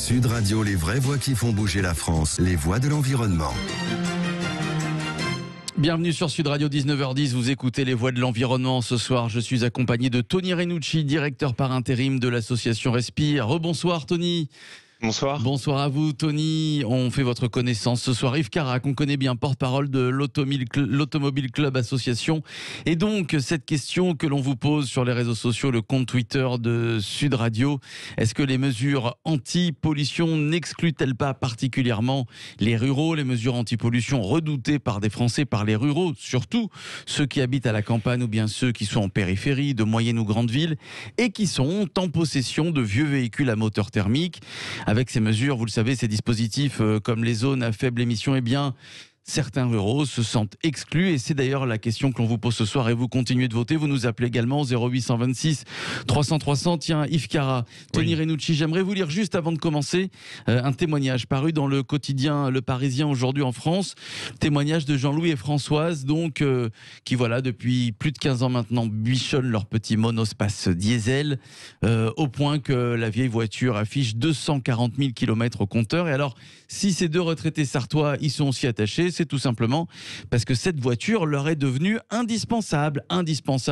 Sud Radio, les vraies voix qui font bouger la France, les voix de l'environnement. Bienvenue sur Sud Radio, 19h10, vous écoutez les voix de l'environnement. Ce soir, je suis accompagné de Tony Renucci, directeur par intérim de l'association Respire. Rebonsoir Tony. Bonsoir. Bonsoir à vous Tony, on fait votre connaissance ce soir. Yves Carac, on connaît bien, porte-parole de l'Automobile Club Association. Et donc, cette question que l'on vous pose sur les réseaux sociaux, le compte Twitter de Sud Radio, est-ce que les mesures anti-pollution n'excluent-elles pas particulièrement les ruraux, les mesures anti-pollution redoutées par des Français, par les ruraux, surtout ceux qui habitent à la campagne ou bien ceux qui sont en périphérie de moyennes ou grandes villes et qui sont en possession de vieux véhicules à moteur thermique? Avec ces mesures, vous le savez, ces dispositifs comme les zones à faible émission, eh bien, certains ruraux se sentent exclus et c'est d'ailleurs la question que l'on vous pose ce soir et vous continuez de voter. Vous nous appelez également au 0826 300 300. Tiens, Yves Cara, Tony Renucci, j'aimerais vous lire juste avant de commencer un témoignage paru dans le quotidien Le Parisien aujourd'hui en France. Témoignage de Jean-Louis et Françoise, donc, qui voilà, depuis plus de 15 ans maintenant, bichonnent leur petit monospace diesel au point que la vieille voiture affiche 240 000 km au compteur. Et alors, si ces deux retraités sartois y sont aussi attachés, c'est tout simplement parce que cette voiture leur est devenue indispensable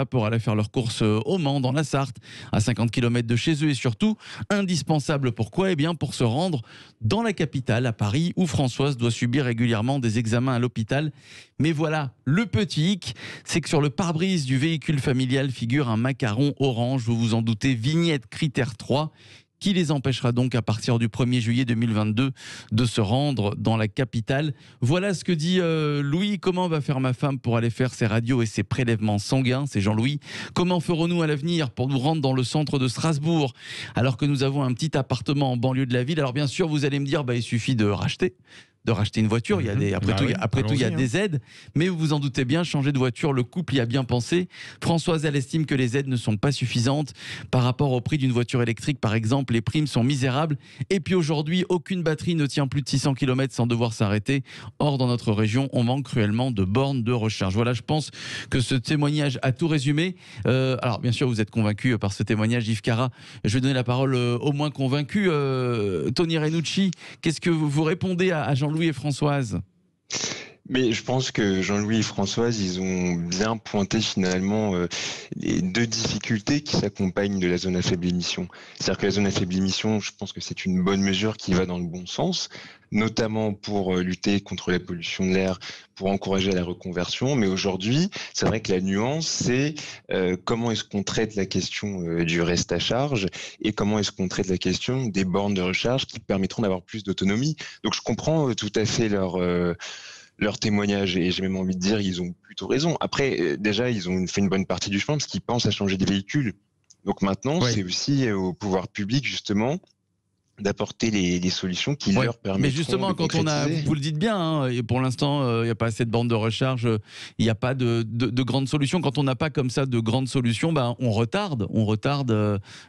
pour aller faire leurs courses au Mans, dans la Sarthe, à 50 km de chez eux, et surtout indispensable pourquoi ? Eh bien pour se rendre dans la capitale, à Paris, où Françoise doit subir régulièrement des examens à l'hôpital. Mais voilà, le petit hic, c'est que sur le pare-brise du véhicule familial figure un macaron orange, vous vous en doutez, vignette critère 3, qui les empêchera donc à partir du 1er juillet 2022 de se rendre dans la capitale. Voilà ce que dit Louis. Comment va faire ma femme pour aller faire ses radios et ses prélèvements sanguins? C'est Jean-Louis. Comment ferons-nous à l'avenir pour nous rendre dans le centre de Strasbourg alors que nous avons un petit appartement en banlieue de la ville? Alors bien sûr, vous allez me dire, il suffit de racheter une voiture, il y a des, après tout, il y a des aides, mais vous vous en doutez bien, changer de voiture, le couple y a bien pensé. Françoise, elle estime que les aides ne sont pas suffisantes par rapport au prix d'une voiture électrique, par exemple, les primes sont misérables, et puis aujourd'hui, aucune batterie ne tient plus de 600 km sans devoir s'arrêter. Or, dans notre région, on manque cruellement de bornes de recharge. Voilà, je pense que ce témoignage a tout résumé. Alors, bien sûr, vous êtes convaincu par ce témoignage, Yves Cara. Je vais donner la parole au moins convaincu. Tony Renucci, qu'est-ce que vous répondez à Jean-Louis et Françoise? Mais je pense que Jean-Louis et Françoise, ils ont bien pointé finalement les deux difficultés qui s'accompagnent de la zone à faible émission. C'est-à-dire que la zone à faible émission, je pense que c'est une bonne mesure qui va dans le bon sens, notamment pour lutter contre la pollution de l'air, pour encourager la reconversion. Mais aujourd'hui, c'est vrai que la nuance, c'est comment est-ce qu'on traite la question du reste à charge et comment est-ce qu'on traite la question des bornes de recharge qui permettront d'avoir plus d'autonomie. Donc je comprends tout à fait leur témoignage et j'ai même envie de dire ils ont plutôt raison. Après, déjà, ils ont fait une bonne partie du chemin parce qu'ils pensent à changer de véhicule. Donc maintenant, c'est aussi au pouvoir public justement d'apporter les solutions qui leur permettront. Mais justement, quand on a, vous le dites bien, et pour l'instant, il n'y a pas assez de bornes de recharge, il n'y a pas de grandes solutions. Quand on n'a pas comme ça de grandes solutions, on retarde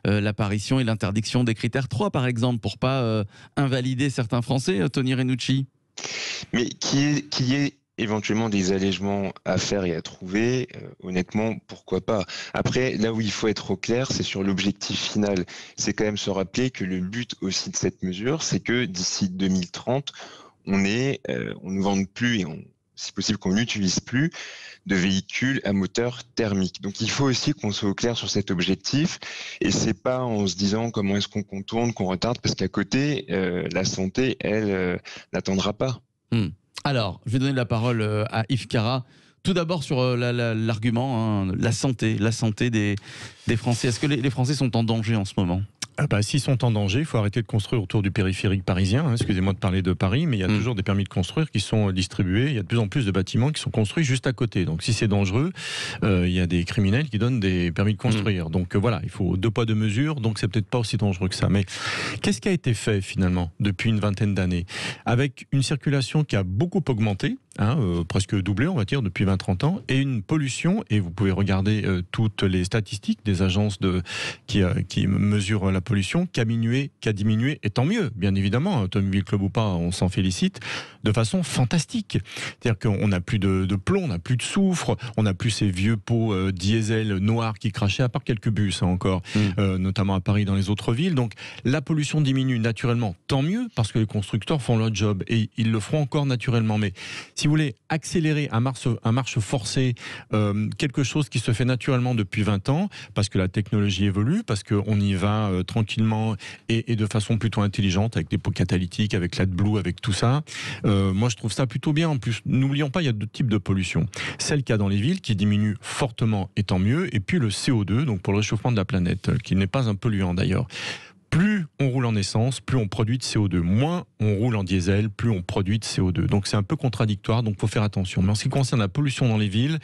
l'apparition et l'interdiction des critères 3, par exemple, pour pas invalider certains Français, Tony Renucci. Mais qu'il y ait éventuellement des allègements à faire et à trouver, honnêtement, pourquoi pas. Après, là où il faut être au clair, c'est sur l'objectif final. C'est quand même se rappeler que le but aussi de cette mesure, c'est que d'ici 2030, on ne vende plus et si possible qu'on n'utilise plus de véhicules à moteur thermique. Donc il faut aussi qu'on soit au clair sur cet objectif et c'est pas en se disant comment est-ce qu'on contourne, qu'on retarde, parce qu'à côté, la santé, elle, n'attendra pas. Alors, je vais donner la parole à Yves Cara. Tout d'abord sur l'argument, la santé des Français. Est-ce que les Français sont en danger en ce moment ? S'ils sont en danger, il faut arrêter de construire autour du périphérique parisien. Excusez-moi de parler de Paris, mais il y a toujours des permis de construire qui sont distribués. Il y a de plus en plus de bâtiments qui sont construits juste à côté. Donc si c'est dangereux, il y a des criminels qui donnent des permis de construire. Donc voilà, il faut 2 poids 2 mesures. Donc c'est peut-être pas aussi dangereux que ça. Mais qu'est-ce qui a été fait finalement depuis une vingtaine d'années, avec une circulation qui a beaucoup augmenté, presque doublé, on va dire, depuis 20-30 ans, et une pollution, et vous pouvez regarder toutes les statistiques des agences qui mesurent la pollution, qui a diminué, et tant mieux, bien évidemment, Automobile Club ou pas, on s'en félicite, de façon fantastique. C'est-à-dire qu'on n'a plus de plomb, on n'a plus de soufre, on n'a plus ces vieux pots diesel noirs qui crachaient, à part quelques bus encore, notamment à Paris, dans les autres villes. Donc la pollution diminue naturellement, tant mieux, parce que les constructeurs font leur job, et ils le feront encore naturellement. Mais si vous voulez accélérer à marche forcée quelque chose qui se fait naturellement depuis 20 ans, parce que la technologie évolue, parce qu'on y va tranquillement et de façon plutôt intelligente, avec des pots catalytiques, avec l'AdBlue, avec tout ça, moi je trouve ça plutôt bien. En plus, n'oublions pas, il y a deux types de pollution. Celle qu'il y a dans les villes, qui diminue fortement, et tant mieux, et puis le CO2, donc pour le réchauffement de la planète, qui n'est pas un polluant d'ailleurs. Plus on roule en essence, plus on produit de CO2. Moins on roule en diesel, plus on produit de CO2. Donc c'est un peu contradictoire, donc il faut faire attention. Mais en ce qui concerne la pollution dans les villes,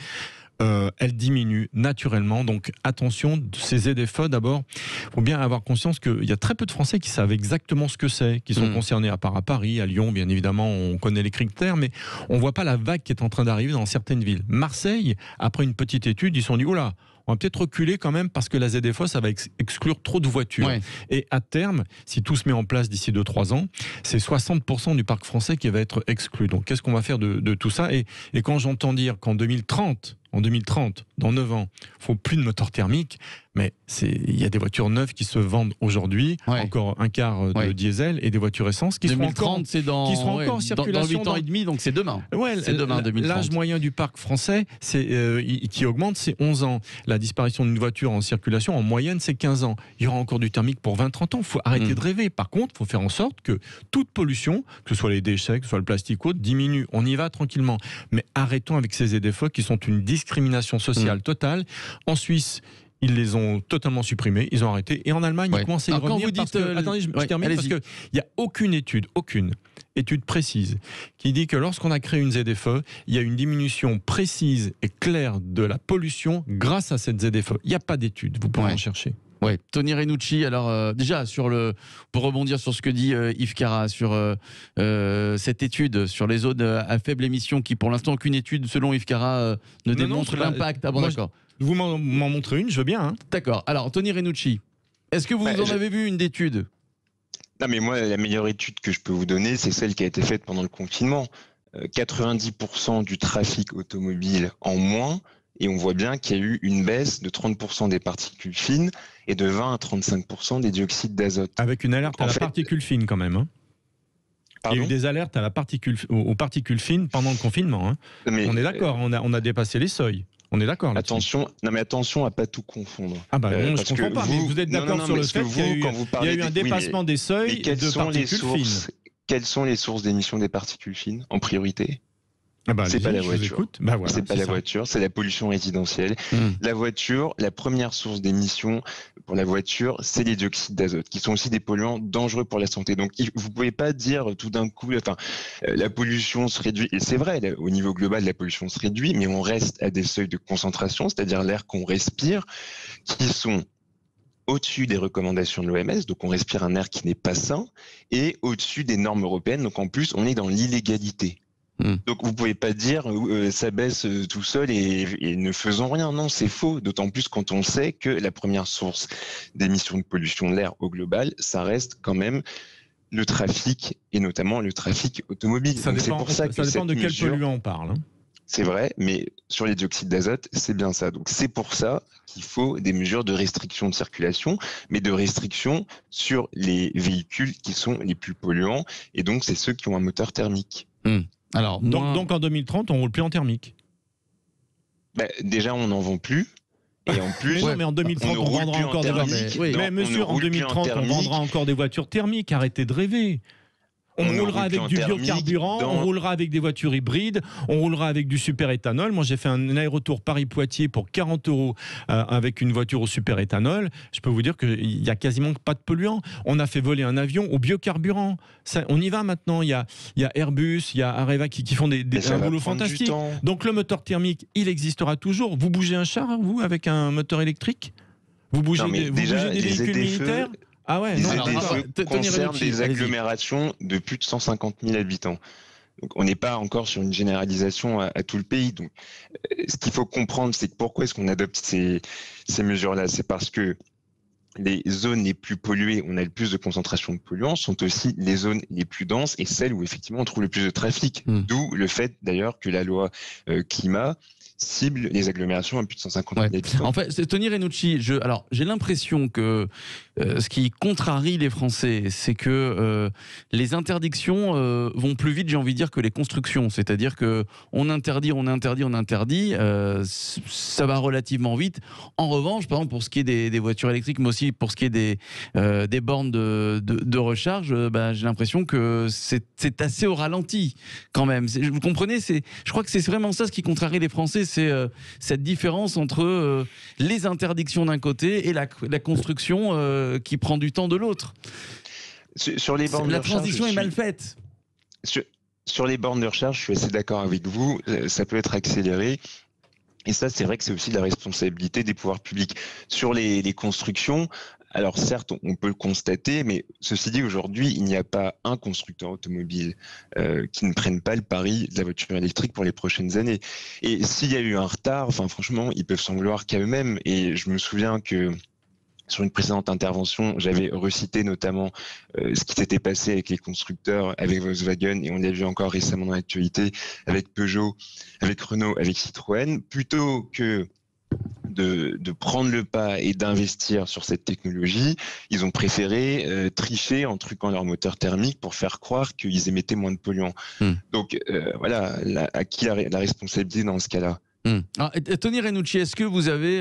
elle diminue naturellement. Donc attention, ces ZFE d'abord, il faut bien avoir conscience qu'il y a très peu de Français qui savent exactement ce que c'est, qui sont concernés, à part à Paris, à Lyon, bien évidemment, on connaît les critères, mais on ne voit pas la vague qui est en train d'arriver dans certaines villes. Marseille, après une petite étude, ils se sont dit, oula, on va peut-être reculer quand même parce que la ZFE, ça va exclure trop de voitures. Ouais. Et à terme, si tout se met en place d'ici 2-3 ans, c'est 60% du parc français qui va être exclu. Donc qu'est-ce qu'on va faire de tout ça ? Et quand j'entends dire qu'en 2030, dans 9 ans, il ne faut plus de moteur thermique, mais il y a des voitures neuves qui se vendent aujourd'hui, encore un quart de diesel, et des voitures essence qui seront encore en circulation dans 8 ans et demi, donc c'est demain. C'est demain, 2030. L'âge moyen du parc français qui augmente, c'est 11 ans. La disparition d'une voiture en circulation, en moyenne, c'est 15 ans. Il y aura encore du thermique pour 20-30 ans. Il faut arrêter de rêver. Par contre, il faut faire en sorte que toute pollution, que ce soit les déchets, que ce soit le plastique ou autre, diminue. On y va tranquillement. Mais arrêtons avec ces ZFE qui sont une discrimination sociale totale. En Suisse, ils les ont totalement supprimés, ils ont arrêté. Et en Allemagne, ils commencent à y revenir. Attendez, je termine, parce qu'il n'y a aucune étude précise qui dit que lorsqu'on a créé une ZFE, il y a une diminution précise et claire de la pollution grâce à cette ZFE. Il n'y a pas d'étude, vous pouvez en chercher. Ouais. Tony Renucci, alors déjà pour rebondir sur ce que dit Yves Cara sur cette étude sur les zones à faible émission, qui pour l'instant aucune étude selon Yves Cara ne démontre l'impact. Ah bon, d'accord. Vous m'en montrez une, je veux bien. Hein. D'accord. Alors Tony Renucci, est-ce que vous en avez vu une d'étude ? Non, mais moi, la meilleure étude que je peux vous donner, c'est celle qui a été faite pendant le confinement. 90% du trafic automobile en moins, et on voit bien qu'il y a eu une baisse de 30% des particules fines et de 20 à 35% des dioxydes d'azote. Avec une alerte à la particule fine quand même. Hein. Il y a eu des alertes aux particules fines pendant le confinement. Hein. On est d'accord, on a dépassé les seuils. On est d'accord là-dessus. Attention à pas tout confondre. Ah bah non, je ne comprends pas. Mais vous êtes d'accord sur le fait qu'il y a eu un dépassement des seuils de particules fines. Quelles sont les sources d'émissions des particules fines en priorité ? C'est pas la voiture. C'est pas la voiture, c'est la pollution résidentielle. La voiture, la première source d'émission pour la voiture, c'est les dioxydes d'azote, qui sont aussi des polluants dangereux pour la santé. Donc, vous pouvez pas dire tout d'un coup, la pollution se réduit. Et c'est vrai, au niveau global, la pollution se réduit, mais on reste à des seuils de concentration, c'est-à-dire l'air qu'on respire, qui sont au-dessus des recommandations de l'OMS, donc on respire un air qui n'est pas sain, et au-dessus des normes européennes. Donc, en plus, on est dans l'illégalité. Donc vous pouvez pas dire ça baisse tout seul et ne faisons rien. Non, c'est faux. D'autant plus quand on sait que la première source d'émissions de pollution de l'air au global, ça reste quand même le trafic, et notamment le trafic automobile. Ça dépend de quel polluant on parle. Hein. C'est vrai, mais sur les dioxydes d'azote, c'est bien ça. Donc c'est pour ça qu'il faut des mesures de restriction de circulation, mais de restriction sur les véhicules qui sont les plus polluants, et donc c'est ceux qui ont un moteur thermique. Alors, donc en 2030, on roule plus en thermique. Déjà, on n'en vend plus. Et en plus, mais en 2030, on vendra encore des voitures. Mais monsieur, en 2030, on vendra encore des voitures thermiques. Arrêtez de rêver. On roulera avec du biocarburant, on roulera avec des voitures hybrides, on roulera avec du super-éthanol. Moi, j'ai fait un aller-retour Paris-Poitiers pour 40 € avec une voiture au super-éthanol. Je peux vous dire qu'il n'y a quasiment pas de polluants. On a fait voler un avion au biocarburant. On y va maintenant. Il y a Airbus, il y a Areva qui font un boulot fantastique. Donc le moteur thermique, il existera toujours. Vous bougez un char, vous, avec un moteur électrique ? Vous bougez des véhicules militaires ? Ah ouais, les ZFE concernent des agglomérations de plus de 150 000 habitants. Donc, on n'est pas encore sur une généralisation à tout le pays. Donc, ce qu'il faut comprendre, c'est que pourquoi est-ce qu'on adopte ces mesures-là? C'est parce que les zones les plus polluées, on a le plus de concentration de polluants, sont aussi les zones les plus denses et celles où effectivement on trouve le plus de trafic. D'où le fait d'ailleurs que la loi climat cible les agglomérations à plus de 150 000 habitants. En fait, Tony Renucci, j'ai l'impression que ce qui contrarie les Français, c'est que les interdictions vont plus vite, j'ai envie de dire, que les constructions. C'est-à-dire que on interdit, ça va relativement vite. En revanche, par exemple, pour ce qui est des voitures électriques, mais aussi pour ce qui est des bornes de recharge, j'ai l'impression que c'est assez au ralenti quand même. Vous comprenez, je crois que c'est vraiment ça ce qui contrarie les Français, c'est cette différence entre les interdictions d'un côté et la construction qui prend du temps de l'autre. Sur les bornes la transition est mal faite. Sur les bornes de recharge, je suis assez d'accord avec vous, ça peut être accéléré. Et ça, c'est vrai que c'est aussi la responsabilité des pouvoirs publics. Sur les constructions, alors certes, on peut le constater, mais ceci dit, aujourd'hui, il n'y a pas un constructeur automobile qui ne prenne pas le pari de la voiture électrique pour les prochaines années. Et s'il y a eu un retard, franchement, ils peuvent s'en vouloir qu'à eux-mêmes. Et je me souviens que sur une précédente intervention, j'avais recité notamment ce qui s'était passé avec les constructeurs, avec Volkswagen, et on l'a vu encore récemment dans l'actualité, avec Peugeot, avec Renault, avec Citroën. Plutôt que de prendre le pas et d'investir sur cette technologie, ils ont préféré tricher en truquant leur moteur thermique pour faire croire qu'ils émettaient moins de polluants. Donc voilà, à qui la responsabilité dans ce cas-là? Alors, Tony Renucci, est-ce que vous avez,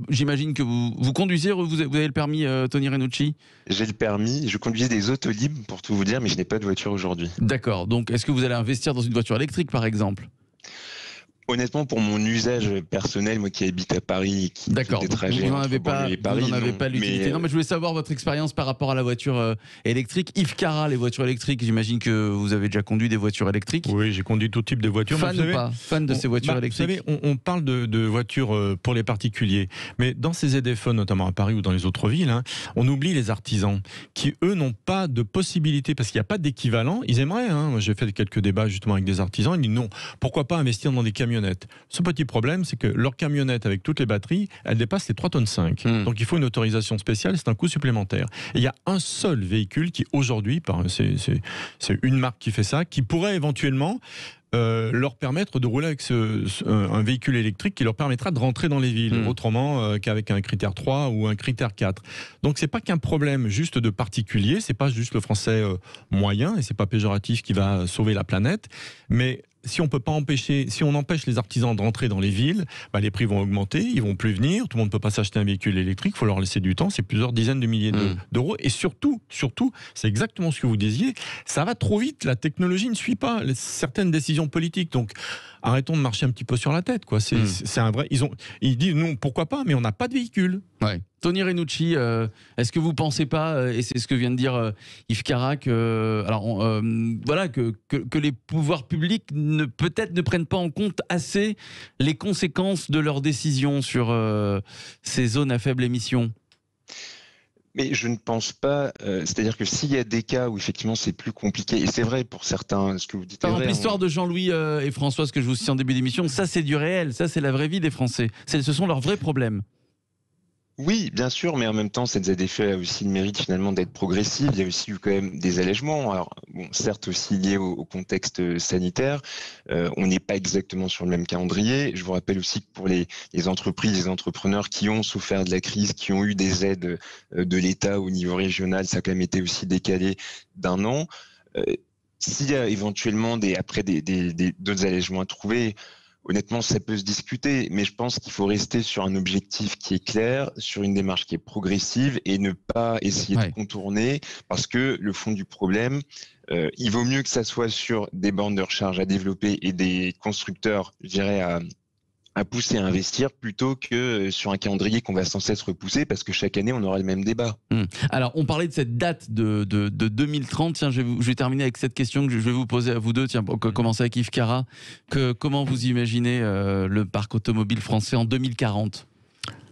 j'imagine que vous conduisez, vous avez le permis, Tony Renucci? J'ai le permis, je conduisais des Autolib pour tout vous dire, mais je n'ai pas de voiture aujourd'hui. D'accord, donc est-ce que vous allez investir dans une voiture électrique par exemple? Honnêtement, pour mon usage personnel, moi qui habite à Paris, qui fait des trajets vous n'en avez entre banlieue et Paris, vous n'en avez pas l'utilité. Non, mais je voulais savoir votre expérience par rapport à la voiture électrique. Yves Cara, les voitures électriques, j'imagine que vous avez déjà conduit des voitures électriques. Oui, j'ai conduit tout type de voitures. Fan ou pas? Fan de ces voitures électriques? Vous savez, on parle de voitures pour les particuliers, mais dans ces ZFE, notamment à Paris ou dans les autres villes, on oublie les artisans qui, eux, n'ont pas de possibilité, parce qu'il n'y a pas d'équivalent. Ils aimeraient, j'ai fait quelques débats justement avec des artisans, ils disent non, pourquoi pas investir dans des camionnettes? Ce petit problème, c'est que leur camionnette avec toutes les batteries, elle dépasse les 3,5 tonnes. Donc il faut une autorisation spéciale, c'est un coût supplémentaire. Et il y a un seul véhicule qui aujourd'hui, c'est une marque qui fait ça, qui pourrait éventuellement leur permettre de rouler avec un véhicule électrique qui leur permettra de rentrer dans les villes, autrement qu'avec un critère 3 ou un critère 4. Donc c'est pas qu'un problème juste de particulier, c'est pas juste le français moyen, et c'est pas péjoratif qui va sauver la planète, mais si on empêche les artisans de rentrer dans les villes, les prix vont augmenter, ils vont plus venir, tout le monde ne peut pas s'acheter un véhicule électrique, il faut leur laisser du temps, c'est plusieurs dizaines de milliers d'euros. Et surtout, c'est exactement ce que vous disiez, ça va trop vite, la technologie ne suit pas certaines décisions politiques. Donc arrêtons de marcher un petit peu sur la tête, quoi. C'est un vrai. Ils disent non, pourquoi pas, mais on n'a pas de véhicule. Ouais. Tony Renucci, est-ce que vous ne pensez pas, et c'est ce que vient de dire Yves Cara, que les pouvoirs publics peut-être ne prennent pas en compte assez les conséquences de leurs décisions sur ces zones à faible émission? Mais je ne pense pas. C'est-à-dire que s'il y a des cas où effectivement c'est plus compliqué, et c'est vrai pour certains, ce que vous dites. Par exemple, l'histoire de Jean-Louis et Françoise que je vous cite en début d'émission, ça c'est du réel, ça c'est la vraie vie des Français. Ce sont leurs vrais problèmes. Oui, bien sûr, mais en même temps, cette ZFE a aussi le mérite finalement d'être progressive. Il y a aussi eu quand même des allègements. Alors, certes aussi liés au contexte sanitaire. On n'est pas exactement sur le même calendrier. Je vous rappelle aussi que pour les entreprises, les entrepreneurs qui ont souffert de la crise, qui ont eu des aides de l'État au niveau régional, ça a quand même été aussi décalé d'un an. S'il y a éventuellement d'autres allègements à trouver, honnêtement, ça peut se discuter, mais je pense qu'il faut rester sur un objectif qui est clair, sur une démarche qui est progressive et ne pas essayer de contourner, parce que le fond du problème, il vaut mieux que ça soit sur des bornes de recharge à développer et des constructeurs, je dirais, à pousser à investir, plutôt que sur un calendrier qu'on va sans cesse repousser, parce que chaque année, on aura le même débat. Alors, on parlait de cette date de 2030. Tiens, je vais terminer avec cette question que je vais vous poser à vous deux. Tiens, pour commencer avec Yves Cara. Comment vous imaginez le parc automobile français en 2040 ?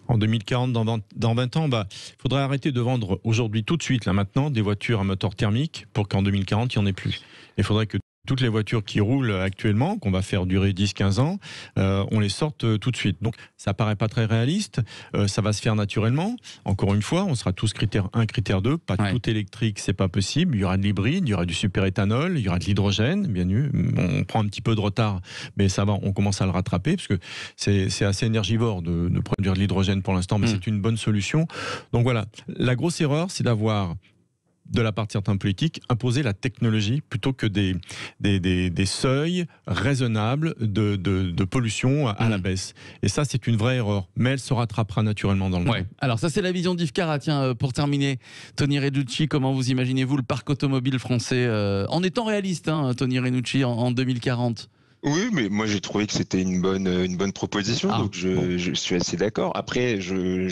En 2040, dans 20 ans, il faudrait arrêter de vendre aujourd'hui, tout de suite, là maintenant, des voitures à moteur thermique pour qu'en 2040, il n'y en ait plus. Il faudrait que toutes les voitures qui roulent actuellement, qu'on va faire durer 10-15 ans, on les sorte tout de suite. Donc ça paraît pas très réaliste, ça va se faire naturellement. Encore une fois, on sera tous critère 1, critère 2, pas tout électrique, c'est pas possible. Il y aura de l'hybride, il y aura du superéthanol, il y aura de l'hydrogène, bien sûr. On prend un petit peu de retard, mais ça va, on commence à le rattraper, parce que c'est assez énergivore de produire de l'hydrogène pour l'instant, mais c'est une bonne solution. Donc voilà, la grosse erreur, c'est d'avoir, de la part de certains politiques, imposer la technologie plutôt que des seuils raisonnables de pollution à la baisse. Et ça, c'est une vraie erreur. Mais elle se rattrapera naturellement dans le temps. Alors ça, c'est la vision d'Yves Carra. Tiens, pour terminer, Tony Renucci, comment vous imaginez-vous le parc automobile français en étant réaliste, Tony Renucci, en 2040 ? Oui, mais moi j'ai trouvé que c'était une bonne proposition, donc je suis assez d'accord. Après, ce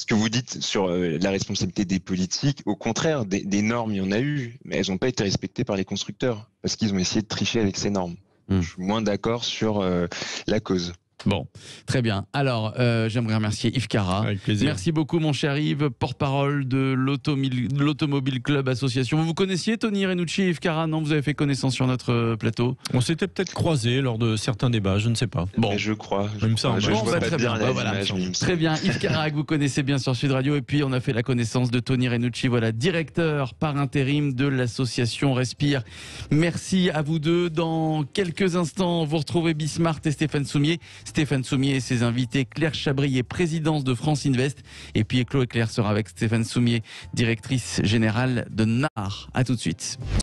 que vous dites sur la responsabilité des politiques, au contraire, des normes, il y en a eu, mais elles n'ont pas été respectées par les constructeurs, parce qu'ils ont essayé de tricher avec ces normes. Je suis moins d'accord sur la cause. Bon, très bien. Alors, j'aimerais remercier Yves Carra. Avec plaisir. Merci beaucoup, mon cher Yves, porte-parole de l'Automobile Club Association. Vous connaissiez Tony Renucci et Yves Carra? Non, vous avez fait connaissance sur notre plateau? On s'était peut-être croisés lors de certains débats, je ne sais pas. Bon, je crois. Je vois très bien. Très bien. Yves Carra, que vous connaissez bien sur Sud Radio. Et puis, on a fait la connaissance de Tony Renucci, directeur par intérim de l'association Respire. Merci à vous deux. Dans quelques instants, vous retrouvez Bismart et Stéphane Soumier. Stéphane Soumier et ses invités, Claire Chabrier, présidence de France Invest. Et puis Chloé Claire sera avec Stéphane Soumier, directrice générale de NAR. À tout de suite.